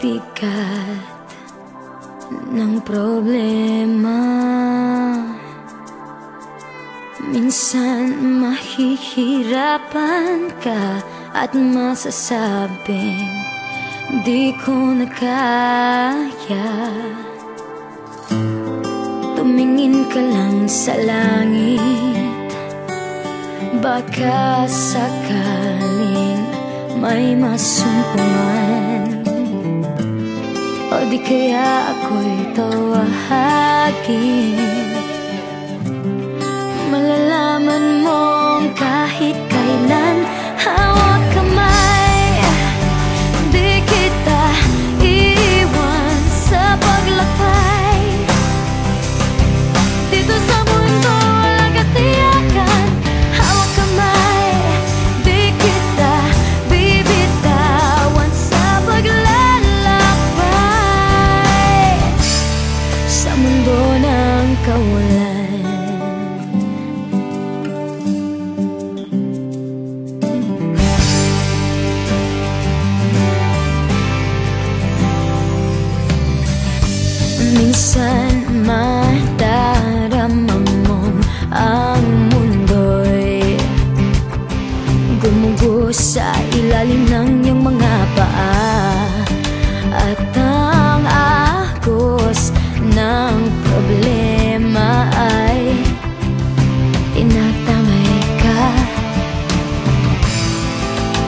bigat ng problema. Minsan mahihirapan ka at masasabing di ko na kaya. Tumingin ka lang sa langit, baka sakaling may masumpungan. O di kaya ako'y tawagin. Malalaman mong kahit kailan hawak kamay, di kita iiwan sa paglakbay. Dito sa mundo walang katiyakan, hawak kamay, di kita bibitawan sa paglalakbay sa mundo ng kawalan. Minsan madarama mong ang mundo'y gumugo sa ilalim ng iyong mga paa, at ang agos ng problema ay tinatangay ka.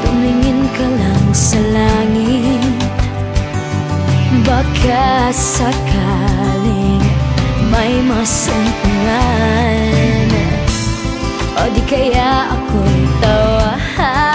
Tumingin ka lang sa langit, baka sakaling may masumpungan. O di kaya ako'y tawahan.